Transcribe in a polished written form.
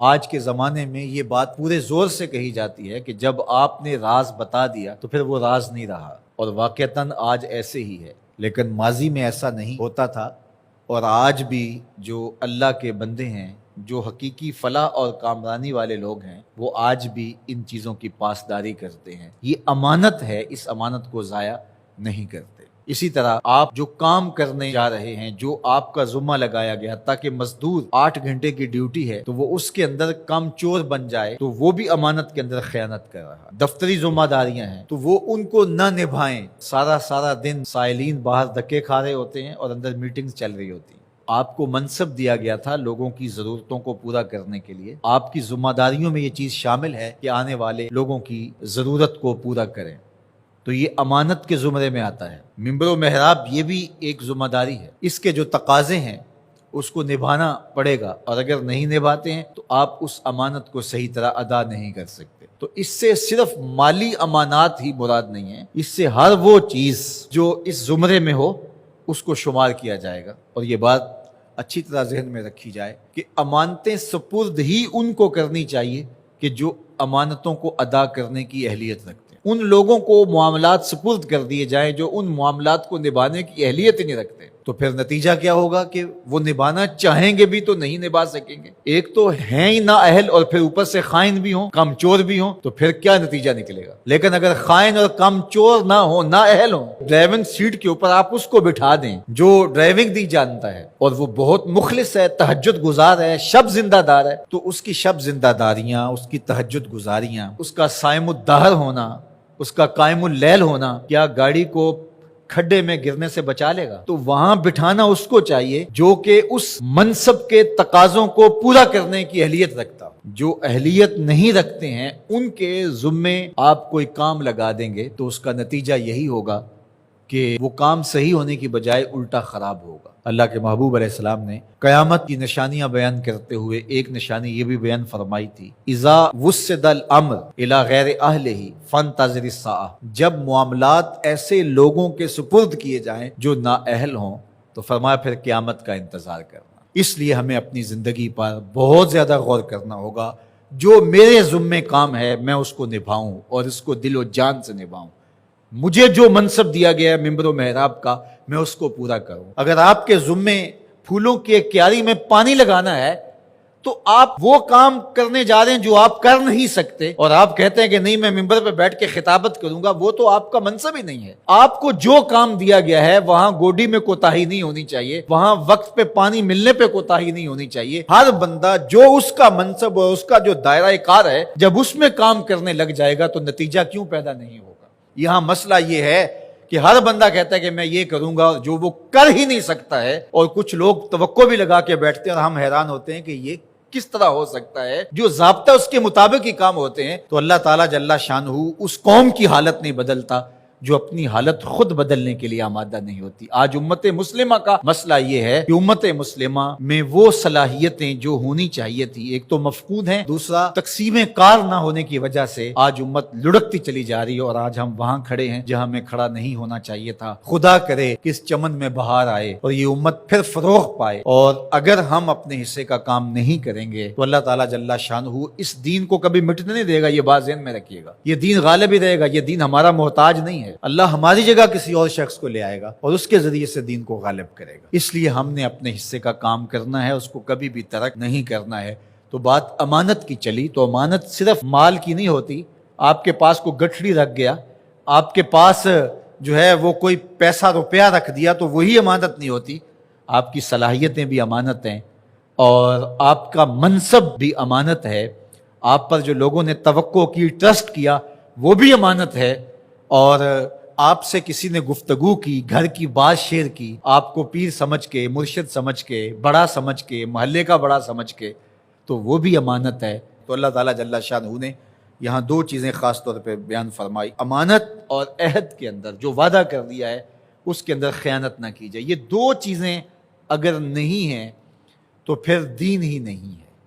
آج کے زمانے میں یہ بات پورے زور سے کہی جاتی ہے کہ جب آپ نے راز بتا دیا تو پھر وہ راز نہیں رہا، اور واقعتاً آج ایسے ہی ہے، لیکن ماضی میں ایسا نہیں ہوتا تھا۔ اور آج بھی جو اللہ کے بندے ہیں، جو حقیقی فلاح اور کامرانی والے لوگ ہیں، وہ آج بھی ان چیزوں کی پاسداری کرتے ہیں۔ یہ امانت ہے، اس امانت کو ضائع نہیں کرتے۔ اسی طرح آپ جو کام کرنے جا رہے ہیں، جو آپ کا ذمہ لگایا گیا، تاکہ مزدور 8 گھنٹے کی ڈیوٹی ہے تو وہ اس کے اندر کم چور بن جائے تو وہ بھی امانت کے اندر خیانت کر رہا۔ دفتری ذمہ داریاں ہیں تو وہ ان کو نہ نبھائیں، سارا دن سائلین باہر دھکے کھا رہے ہوتے ہیں اور اندر میٹنگز چل رہی ہوتی ہیں۔ آپ کو منصب دیا گیا تھا لوگوں کی ضرورتوں کو پورا کرنے کے لیے، آپ کی ذمہ داریوں میں یہ چیز شامل ہے کہ آنے والے لوگوں کی ضرورت کو پورا کریں، تو یہ امانت کے زمرے میں آتا ہے۔ منبر و محراب یہ بھی ایک ذمہ داری ہے، اس کے جو تقاضے ہیں اس کو نبھانا پڑے گا، اور اگر نہیں نبھاتے ہیں تو آپ اس امانت کو صحیح طرح ادا نہیں کر سکتے۔ تو اس سے صرف مالی امانات ہی مراد نہیں ہے، اس سے ہر وہ چیز جو اس زمرے میں ہو اس کو شمار کیا جائے گا۔ اور یہ بات اچھی طرح ذہن میں رکھی جائے کہ امانتیں سپرد ہی ان کو کرنی چاہیے کہ جو امانتوں کو ادا کرنے کی اہلیت رکھتے ہیں۔ ان لوگوں کو معاملات سپرد کر دیے جائیں جو ان معاملات کو نبھانے کی اہلیت ہی نہیں رکھتے، تو پھر نتیجہ کیا ہوگا کہ وہ نبھانا چاہیں گے بھی تو نہیں نبھا سکیں گے۔ ایک تو ہیں ہی نا اہل، اور پھر اوپر سے خائن بھی ہوں، کم چور بھی ہوں، تو پھر کیا نتیجہ نکلے گا؟ لیکن اگر خائن اور کم چور نہ ہو، نا اہل ہوں، ڈرائیونگ سیٹ کے اوپر آپ اس کو بٹھا دیں جو ڈرائیونگ نہیں جانتا ہے اور وہ بہت مخلص ہے، تہجد گزار ہے، شب زندہ دار ہے، تو اس کی شب زندہ داریاں، اس کی تہجد گزاریاں، اس کا صائم الدہر ہونا، اس کا قائم اللیل ہونا، کیا گاڑی کو کھڈے میں گرنے سے بچا لے گا؟ تو وہاں بٹھانا اس کو چاہیے جو کہ اس منصب کے تقاضوں کو پورا کرنے کی اہلیت رکھتا۔ جو اہلیت نہیں رکھتے ہیں ان کے ذمے آپ کوئی کام لگا دیں گے تو اس کا نتیجہ یہی ہوگا کہ وہ کام صحیح ہونے کی بجائے الٹا خراب ہوگا۔ اللہ کے محبوب علیہ السلام نے قیامت کی نشانیاں بیان کرتے ہوئے ایک نشانی یہ بھی بیان فرمائی تھی، اذا وسد الامر الی غیر اہلہ فانتظر الساعہ، جب معاملات ایسے لوگوں کے سپرد کیے جائیں جو نااہل ہوں تو فرمایا پھر قیامت کا انتظار کرنا۔ اس لیے ہمیں اپنی زندگی پر بہت زیادہ غور کرنا ہوگا، جو میرے ذمے کام ہے میں اس کو نبھاؤں اور اس کو دل و جان سے نبھاؤں۔ مجھے جو منصب دیا گیا ہے ممبر و محراب کا، میں اس کو پورا کروں۔ اگر آپ کے ذمے پھولوں کی ایک کیاری میں پانی لگانا ہے تو آپ وہ کام کرنے جا رہے ہیں جو آپ کر نہیں سکتے، اور آپ کہتے ہیں کہ نہیں میں ممبر پہ بیٹھ کے خطابت کروں گا، وہ تو آپ کا منصب ہی نہیں ہے۔ آپ کو جو کام دیا گیا ہے وہاں گوڈی میں کوتاہی نہیں ہونی چاہیے، وہاں وقت پہ پانی ملنے پہ کوتاہی نہیں ہونی چاہیے۔ ہر بندہ جو اس کا منصب اور اس کا جو دائرہ کار ہے، جب اس میں کام کرنے لگ جائے گا تو نتیجہ کیوں پیدا نہیں ہوگا؟ یہاں مسئلہ یہ ہے کہ ہر بندہ کہتا ہے کہ میں یہ کروں گا جو وہ کر ہی نہیں سکتا ہے، اور کچھ لوگ توقع بھی لگا کے بیٹھتے ہیں اور ہم حیران ہوتے ہیں کہ یہ کس طرح ہو سکتا ہے، جو ضابطہ اس کے مطابق ہی کام ہوتے ہیں۔ تو اللہ تعالیٰ جل شانہ اس قوم کی حالت نہیں بدلتا جو اپنی حالت خود بدلنے کے لیے آمادہ نہیں ہوتی۔ آج امت مسلمہ کا مسئلہ یہ ہے کہ امت مسلمہ میں وہ صلاحیتیں جو ہونی چاہیے تھی، ایک تو مفقود ہیں، دوسرا تقسیم کار نہ ہونے کی وجہ سے آج امت لڑکتی چلی جا رہی ہے، اور آج ہم وہاں کھڑے ہیں جہاں ہمیں کھڑا نہیں ہونا چاہیے تھا۔ خدا کرے کہ اس چمن میں بہار آئے اور یہ امت پھر فروغ پائے، اور اگر ہم اپنے حصے کا کام نہیں کریں گے تو اللہ تعالیٰ جل شانہ اس دین کو کبھی مٹنے نہیں دے گا۔ یہ بات ذہن میں رکھیے گا، یہ دین غالب ہی رہے گا، یہ دین ہمارا محتاج نہیں ہے۔ اللہ ہماری جگہ کسی اور شخص کو لے آئے گا اور اس کے ذریعے سے دین کو غالب کرے گا۔ اس لیے ہم نے اپنے حصے کا کام کرنا ہے، اس کو کبھی بھی ترک نہیں کرنا ہے۔ تو بات امانت کی چلی، تو امانت صرف مال کی نہیں ہوتی۔ آپ کے پاس کوئی گٹھڑی رکھ گیا، آپ کے پاس جو ہے وہ کوئی پیسہ روپیہ رکھ دیا تو وہی امانت نہیں ہوتی۔ آپ کی صلاحیتیں بھی امانت ہیں، اور آپ کا منصب بھی امانت ہے۔ آپ پر جو لوگوں نے توقع کی، ٹرسٹ کیا، وہ بھی امانت ہے۔ اور آپ سے کسی نے گفتگو کی، گھر کی بات شیئر کی، آپ کو پیر سمجھ کے، مرشد سمجھ کے، بڑا سمجھ کے، محلے کا بڑا سمجھ کے، تو وہ بھی امانت ہے۔ تو اللہ تعالیٰ جل شانہ نے یہاں دو چیزیں خاص طور پہ بیان فرمائی، امانت اور عہد کے اندر جو وعدہ کر دیا ہے اس کے اندر خیانت نہ کی جائے۔ یہ دو چیزیں اگر نہیں ہیں تو پھر دین ہی نہیں ہے۔